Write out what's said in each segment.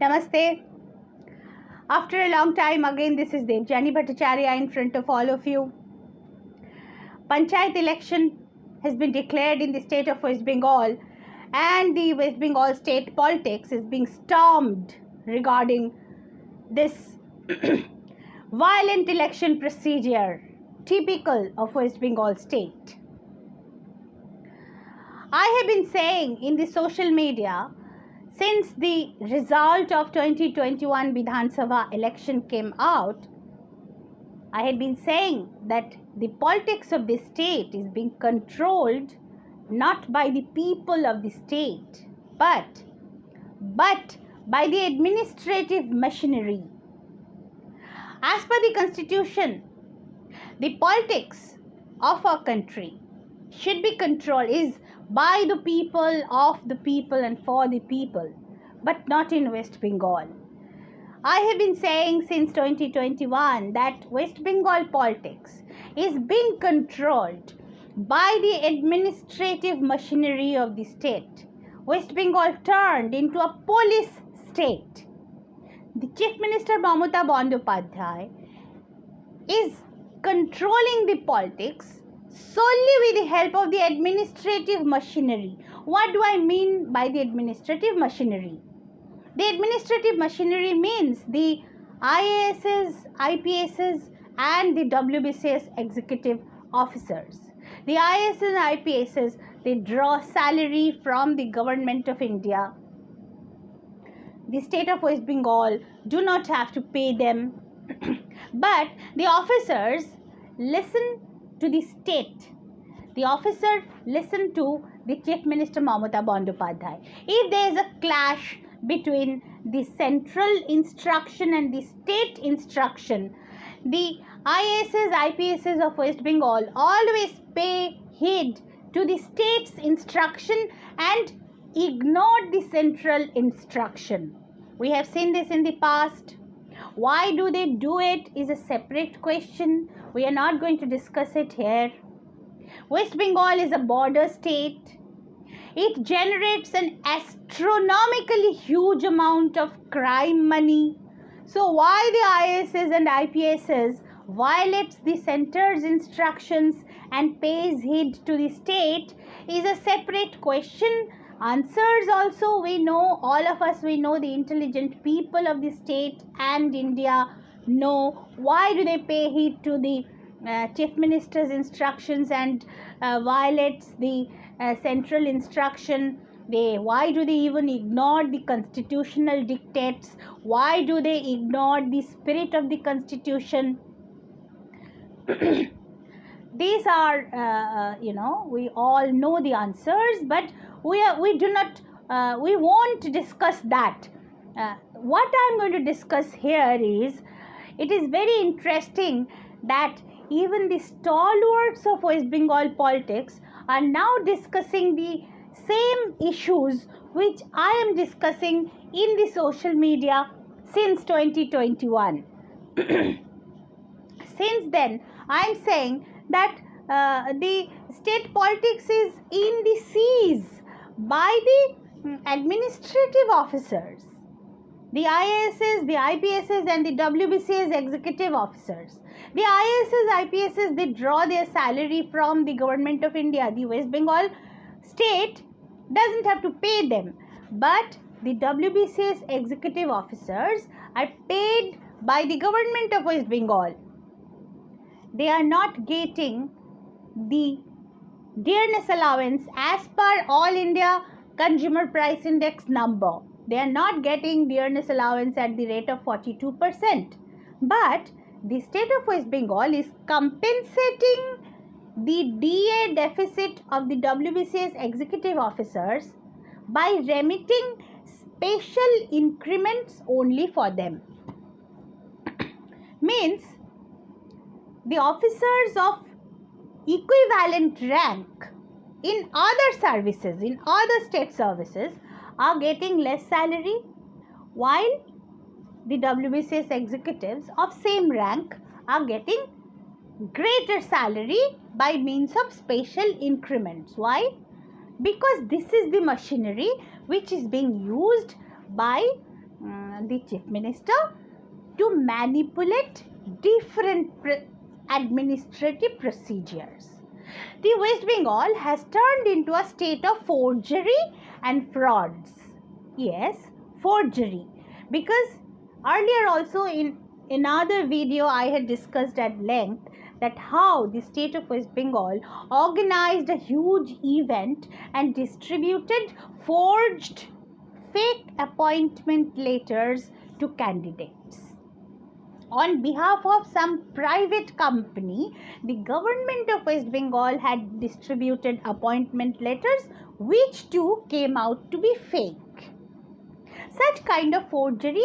Namaste. After a long time again, this is Devjani Bhattacharya in front of all of you. Panchayat election has been declared in the state of West Bengal, and the West Bengal state politics is being stormed regarding this violent election procedure typical of West Bengal state. I have been saying in the social media since the result of 2021 Vidhan Sabha election came out, I had been saying that the politics of the state is being controlled not by the people of the state, but by the administrative machinery. As per the constitution, the politics of our country should be controlled is by the people, of the people and for the people, but not in West Bengal. I have been saying since 2021 that West Bengal politics is being controlled by the administrative machinery of the state. West Bengal turned into a police state. The Chief Minister Mamata Bandyopadhyay is controlling the politics solely with the help of the administrative machinery. What do I mean by the administrative machinery? The administrative machinery means the IASs, IPSs and the WBCS executive officers. The IASs and IPSs, they draw salary from the government of India. The state of West Bengal do not have to pay them, but the officers listen to the state. The officer listen to the Chief Minister Mamata Bandyopadhyay. If there is a clash between the central instruction and the state instruction, the IASs, IPSs of West Bengal always pay heed to the state's instruction and ignore the central instruction. We have seen this in the past. Why do they do it is a separate question. We are not going to discuss it here. West Bengal is a border state. It generates an astronomically huge amount of crime money. So why the IASs and IPSs violates the center's instructions and pays heed to the state is a separate question. Answers also we know, all of us we know, the intelligent people of the state and India know why do they pay heed to the Chief Minister's instructions and violates the central instruction. Why do they even ignore the constitutional dictates? Why do they ignore the spirit of the constitution? These are we all know the answers, but we won't discuss that. What I'm going to discuss here is, it is very interesting that even the stalwarts of West Bengal politics are now discussing the same issues which I am discussing in the social media since 2021. Since then, I am saying that the state politics is in the seas by the administrative officers, the IASs, the IPSs and the WBCS executive officers. The IASs, IPSs, they draw their salary from the government of India. The West Bengal state doesn't have to pay them, but the WBCS executive officers are paid by the government of West Bengal. They are not getting the dearness allowance as per All India Consumer Price Index number. They are not getting dearness allowance at the rate of 42%. But the state of West Bengal is compensating the DA deficit of the WBCS executive officers by remitting special increments only for them. Means the officers of equivalent rank in other services, in other state services, are getting less salary, while the WBCS executives of same rank are getting greater salary by means of special increments. Why? Because this is the machinery which is being used by the chief minister to manipulate different administrative procedures. The West Bengal has turned into a state of forgery and frauds. Yes, forgery. Because earlier also in another video I had discussed at length that how the state of West Bengal organized a huge event and distributed forged fake appointment letters to candidates. On behalf of some private company, the government of West Bengal had distributed appointment letters which too came out to be fake. Such kind of forgery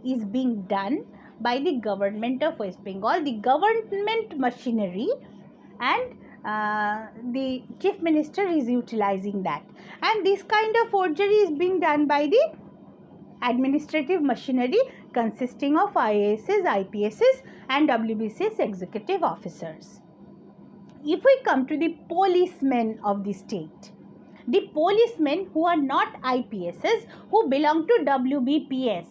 is being done by the government of West Bengal, the government machinery, and the chief minister is utilizing that. And this kind of forgery is being done by the administrative machinery consisting of IASs, IPSs and WBCS executive officers. If we come to the policemen of the state, the policemen who are not IPSs, who belong to WBPS,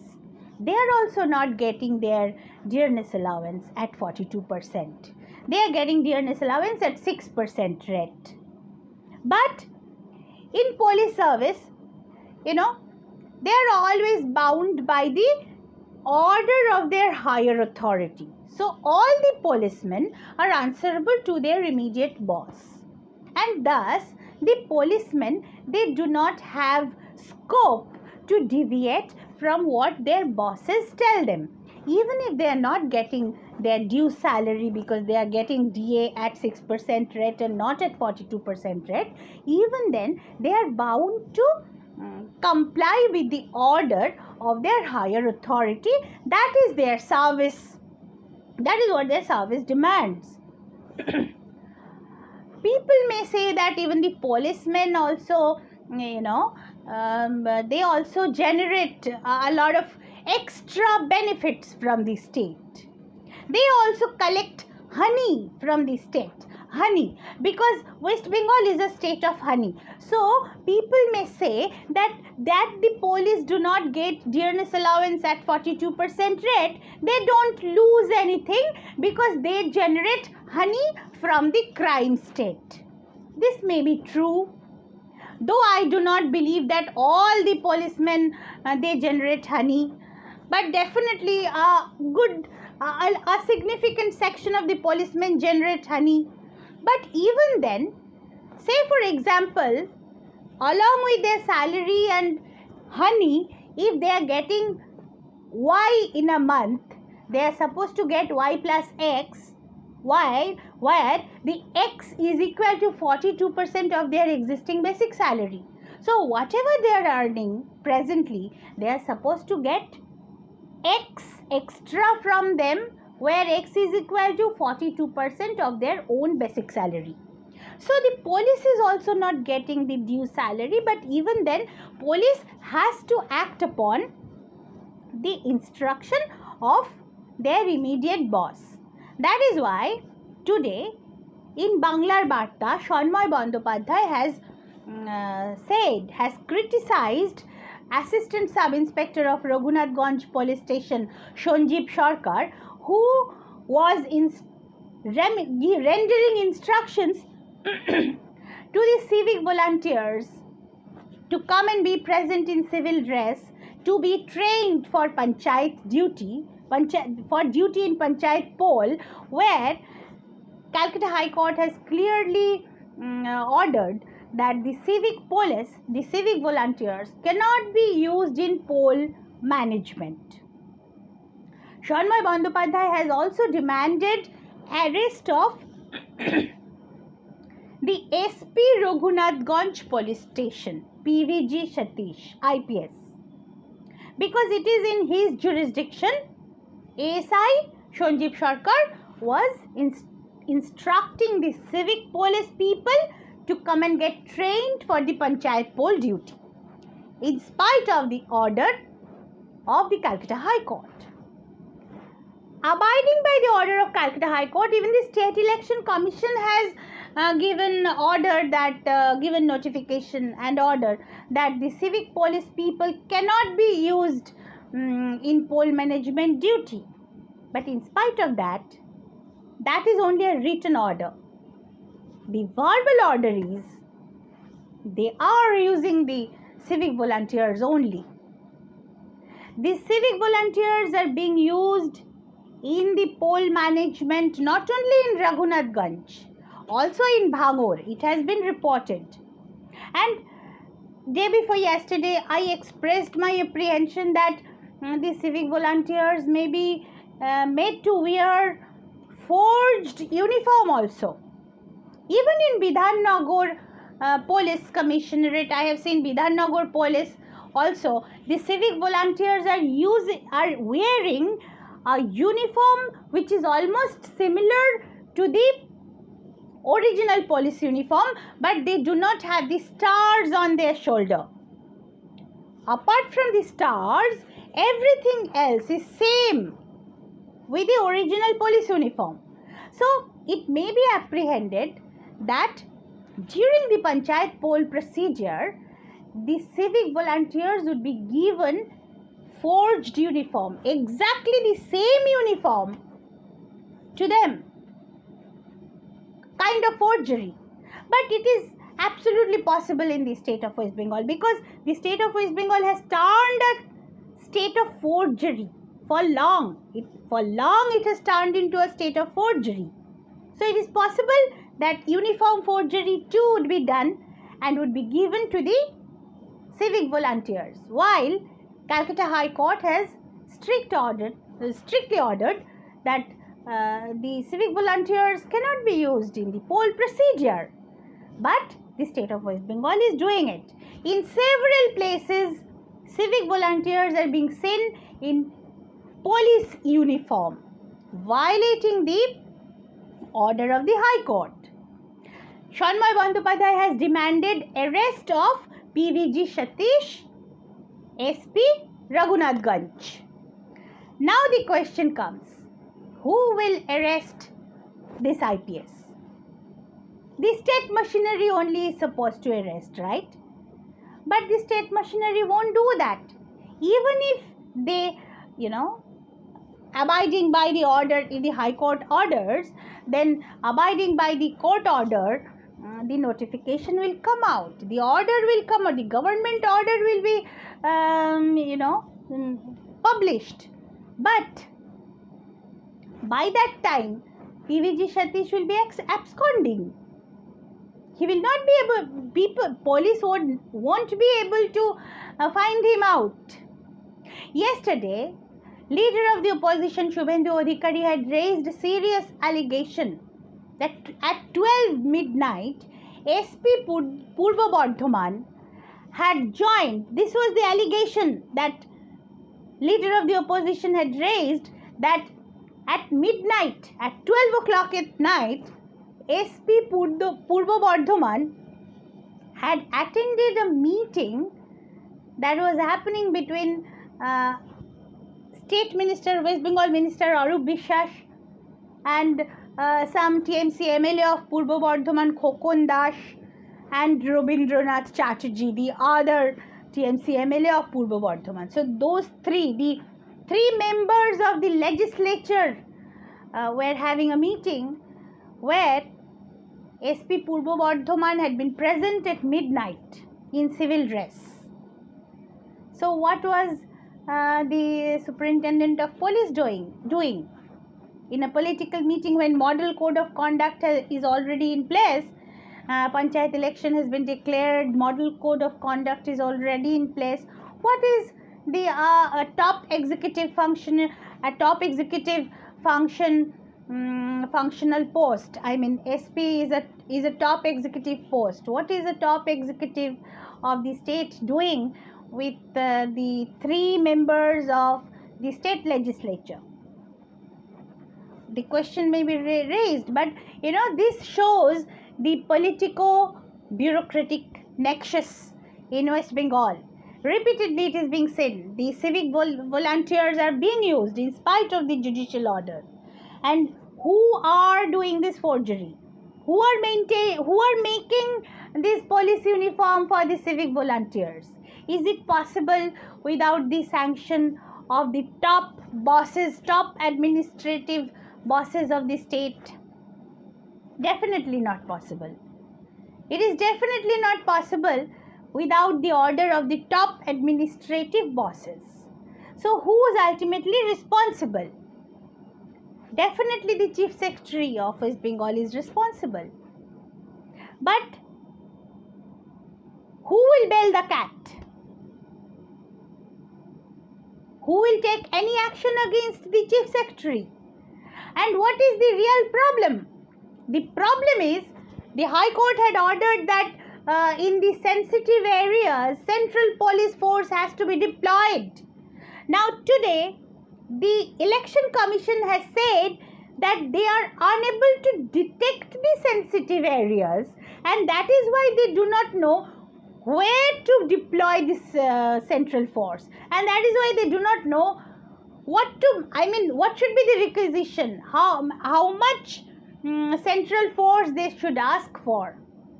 they are also not getting their dearness allowance at 42%. They are getting dearness allowance at 6% rate. But in police service, they are always bound by the order of their higher authority. So all the policemen are answerable to their immediate boss. And thus, the policemen, they do not have scope to deviate from what their bosses tell them. Even if they are not getting their due salary because they are getting DA at 6% rate and not at 42% rate, even then they are bound to comply with the order of their higher authority. That is their service. That is what their service demands. People may say that even the policemen also, they also generate a lot of extra benefits from the state. They also collect honey from the state. Honey, because West Bengal is a state of honey. So people may say that the police do not get dearness allowance at 42% rate. They don't lose anything because they generate honey from the crime state. This may be true, though I do not believe that all the policemen they generate honey, but definitely a significant section of the policemen generate honey. But even then, say for example, along with their salary and honey, if they are getting Y in a month, they are supposed to get Y plus X, where the X is equal to 42% of their existing basic salary. So whatever they are earning presently, they are supposed to get X extra from them, where X is equal to 42% of their own basic salary. So the police is also not getting the due salary, but even then police has to act upon the instruction of their immediate boss. That is why today in Banglar Barta, Shanmay Bandopadhyay has criticized Assistant Sub-Inspector of Raghunathganj Police Station, Sanjeev Sarkar, who was rendering instructions to the civic volunteers to come and be present in civil dress, to be trained for Panchayat duty, for duty in Panchayat poll, where Calcutta High Court has clearly ordered that the civic police, the civic volunteers cannot be used in poll management. Shanmay Bandopadhyay has also demanded arrest of the SP Raghunathganj Police Station, PVG Satish, IPS. Because it is in his jurisdiction, ASI Sanjeev Sarkar was instructing the civic police people to come and get trained for the Panchayat poll duty, in spite of the order of the Calcutta High Court. Abiding by the order of Calcutta High Court, even the State Election Commission has given notification and order that the civic police people cannot be used in poll management duty. But in spite of that, that is only a written order. The verbal order is they are using the civic volunteers only. The civic volunteers are being used in the poll management not only in Raghunathganj, also in Bhangor. It has been reported. And day before yesterday, I expressed my apprehension that the civic volunteers may be made to wear forged uniform also. Even in Bidhannagar Police Commissionerate, I have seen Bidhannagar Police also. The civic volunteers are wearing a uniform which is almost similar to the original police uniform, but they do not have the stars on their shoulder. Apart from the stars, everything else is same with the original police uniform. So it may be apprehended that during the Panchayat poll procedure, the civic volunteers would be given forged uniform, exactly the same uniform to them, kind of forgery. But it is absolutely possible in the state of West Bengal, because the state of West Bengal has turned a state of forgery for long. It has turned into a state of forgery. So it is possible that uniform forgery too would be done and would be given to the civic volunteers, while Calcutta High Court has strictly ordered that the civic volunteers cannot be used in the poll procedure. But the state of West Bengal is doing it. In several places, civic volunteers are being seen in police uniform, violating the order of the High Court. Shanmay Bandyopadhyay has demanded arrest of PVG Satish, SP Raghunathganj. Now the question comes, who will arrest this IPS? The state machinery only is supposed to arrest, right? But the state machinery won't do that. Even if they, abiding by the order in the High Court orders, then abiding by the court order, the notification will come out, the order will come out, the government order will be, published. But by that time, PVG Satish will be absconding. He will not be able, police won't be able to find him out. Yesterday, leader of the opposition Shubhendu Adhikari had raised a serious allegation that at 12 midnight, SP Purva Bardhaman had joined. This was the allegation that leader of the opposition had raised, that at midnight, at 12 o'clock at night, SP Purva Bardhaman had attended a meeting that was happening between State Minister, West Bengal Minister Arup Biswas and some TMC MLA of Purva Bardhaman, Khokon Das and Rabindranath Chatterjee, the other TMC MLA of Purva Bardhaman. So those the three members of the legislature were having a meeting where SP Purva Bardhaman had been present at midnight in civil dress. So what was the superintendent of police doing in a political meeting when model code of conduct is already in place? Panchayat election has been declared, model code of conduct is already in place. What is the top executive function, functional post? I mean, SP is a top executive post. What is a top executive of the state doing with the three members of the state legislature? The question may be raised, but this shows the politico-bureaucratic nexus in West Bengal. Repeatedly it is being said the civic volunteers are being used in spite of the judicial order. And who are doing this forgery? Who are making this police uniform for the civic volunteers? Is it possible without the sanction of the top bosses, top administrative bosses of the state? Definitely not possible. It is definitely not possible without the order of the top administrative bosses. So who is ultimately responsible? Definitely the Chief Secretary of West Bengal is responsible. But who will bail the cat? Who will take any action against the Chief Secretary? And what is the real problem? The problem is the High Court had ordered that in the sensitive areas, Central Police Force has to be deployed. Now today, the Election Commission has said that they are unable to detect the sensitive areas, and that is why they do not know where to deploy this central force, and that is why they do not know what should be the requisition, how much central force they should ask for.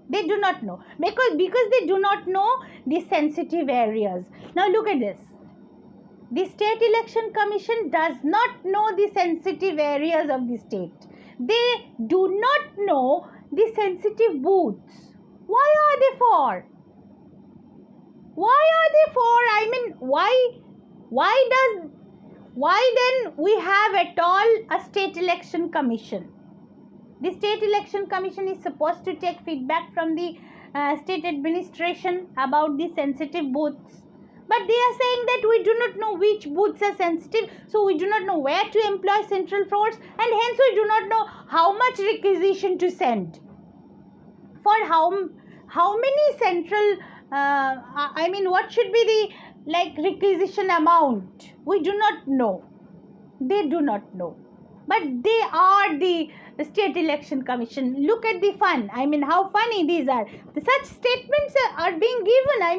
They do not know because they do not know the sensitive areas. Now look at this. The State Election Commission does not know the sensitive areas of the state. They do not know the sensitive booths. Why are they for? Why are they for? Why then we have at all a State Election Commission? The State Election Commission is supposed to take feedback from the state administration about the sensitive booths. But they are saying that we do not know which booths are sensitive, so we do not know where to employ central force, and hence we do not know how much requisition to send. For how many central, what should be the requisition amount? We do not know. They do not know. But they are the State Election Commission. Look at the fun. How funny these are. Such statements are being given. I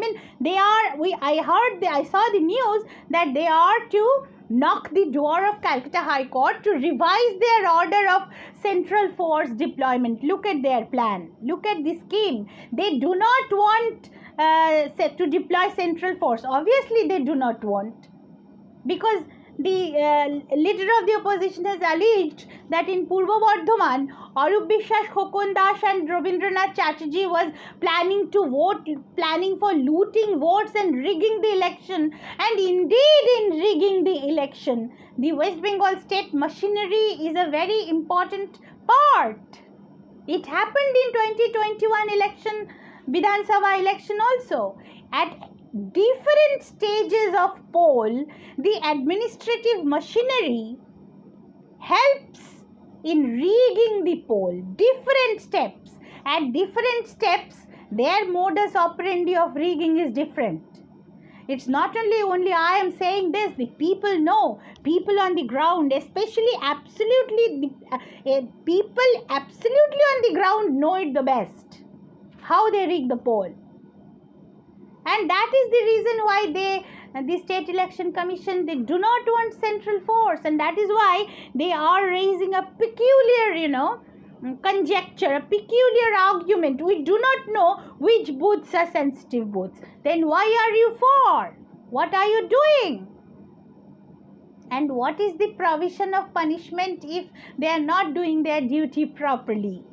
saw the news that they are to knock the door of Calcutta High Court to revise their order of central force deployment. Look at their plan. Look at the scheme. They do not want to deploy central force. Obviously, they do not want, because the leader of the opposition has alleged that in Purbo Bardhaman, Arup Bishwas, Khokon Das and Rabindranath Chatterjee was planning for looting votes and rigging the election. And indeed, in rigging the election, the West Bengal state machinery is a very important part. It happened in 2021 election, Vidhan Sabha election also. At different stages of poll, the administrative machinery helps in rigging the poll. Different steps. At different steps, their modus operandi of rigging is different. It's not only I am saying this. The people know. People on the ground, especially people absolutely on the ground know it the best. How they rig the poll. And that is the reason why the State Election Commission, they do not want central force, and that is why they are raising a peculiar, conjecture, a peculiar argument. We do not know which booths are sensitive booths. Then why are you for? What are you doing? And what is the provision of punishment if they are not doing their duty properly?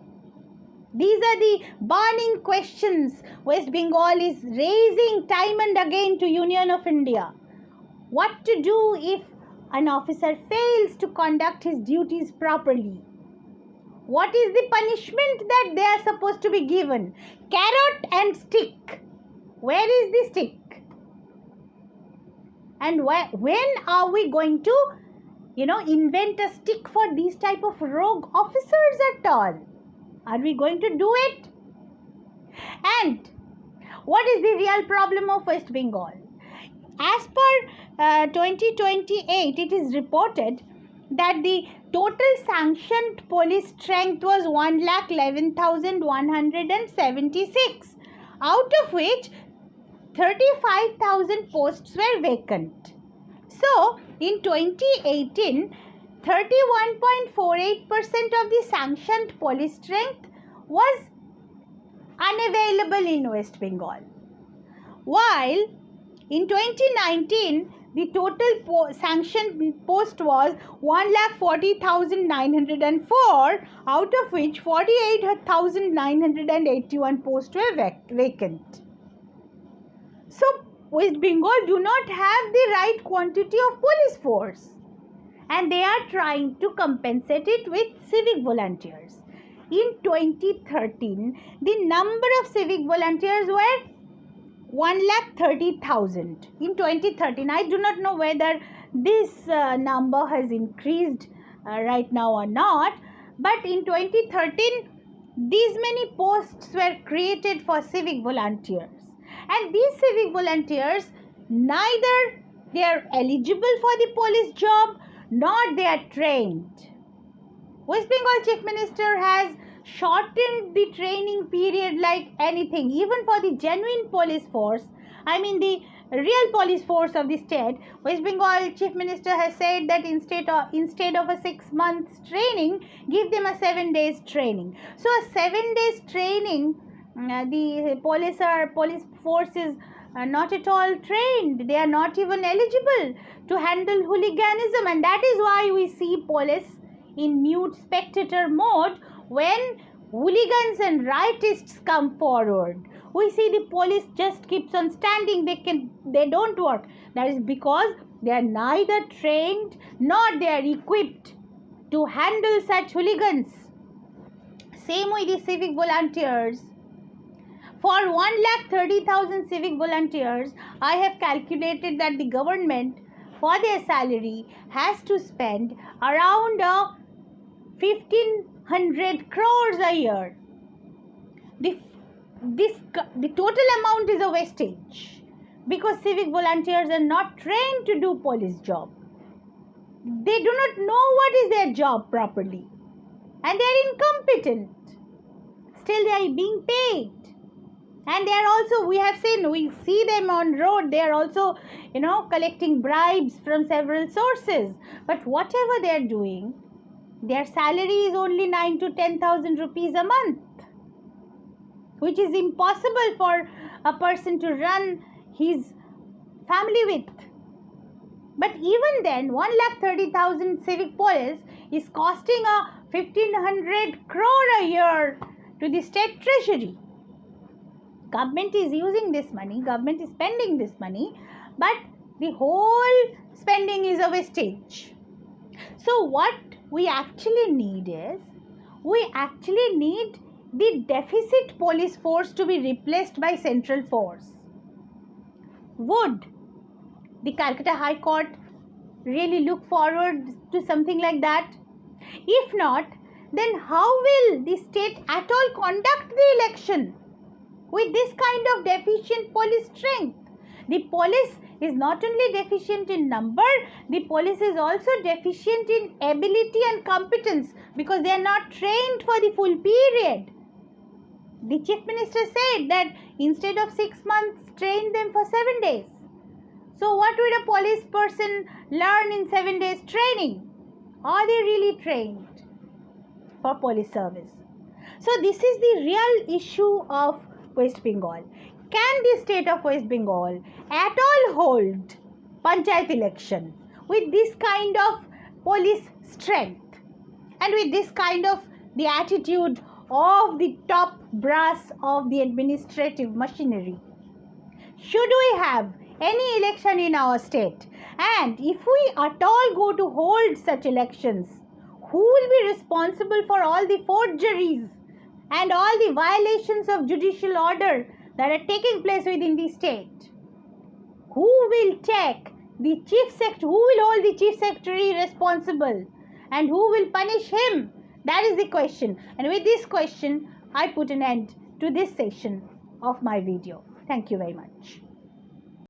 These are the burning questions West Bengal is raising time and again to Union of India. What to do if an officer fails to conduct his duties properly? What is the punishment that they are supposed to be given? Carrot and stick. Where is the stick? And when are we going to, invent a stick for these type of rogue officers at all? Are we going to do it? And what is the real problem of West Bengal? As per 2028, it is reported that the total sanctioned police strength was 1,11,176, out of which 35,000 posts were vacant. So, in 2018, 31.48% of the sanctioned police strength was unavailable in West Bengal. While in 2019, the total sanctioned post was 1,40,904, out of which 48,981 posts were vacant. So West Bengal do not have the right quantity of police force, and they are trying to compensate it with civic volunteers. In 2013, the number of civic volunteers were 1,30,000. In 2013, I do not know whether this number has increased right now or not, but in 2013, these many posts were created for civic volunteers, and these civic volunteers, neither they are eligible for the police job nor they are trained. West Bengal Chief Minister has shortened the training period like anything, even for the genuine police force. I mean the real police force of the state. West Bengal Chief Minister has said that instead of a 6 months training, give them a 7 days training. So a 7 days training, the police force is not at all trained. They are not even eligible to handle hooliganism, and that is why we see police in mute spectator mode when hooligans and rightists come forward. We see the police just keeps on standing. They don't work. That is because they are neither trained nor they are equipped to handle such hooligans. Same with the civic volunteers. For 1,30,000 civic volunteers, I have calculated that the government for their salary has to spend around 1,500 crores a year. The total amount is a wastage because civic volunteers are not trained to do police job. They do not know what is their job properly, and they are incompetent. Still they are being paid. And they are also, we see them on road, they are also, collecting bribes from several sources. But whatever they are doing, their salary is only 9 to 10,000 rupees a month, which is impossible for a person to run his family with. But even then, 1,30,000 civic police is costing 1,500 crore a year to the state treasury. Government is using this money, government is spending this money, but the whole spending is a wastage. So what we actually need is, the deficit police force to be replaced by central force. Would the Calcutta High Court really look forward to something like that? If not, then how will the state at all conduct the election with this kind of deficient police strength? The police is not only deficient in number, the police is also deficient in ability and competence because they are not trained for the full period. The Chief Minister said that instead of 6 months, train them for 7 days. So what would a police person learn in 7 days training? Are they really trained for police service? So this is the real issue of West Bengal. Can the state of West Bengal at all hold Panchayat election with this kind of police strength and with this kind of the attitude of the top brass of the administrative machinery? Should we have any election in our state? And if we at all go to hold such elections, who will be responsible for all the forgeries and all the violations of judicial order that are taking place within the state? Who will take the chief secretary? Who will hold the chief secretary responsible? And who will punish him? That is the question. And with this question, I put an end to this session of my video. Thank you very much.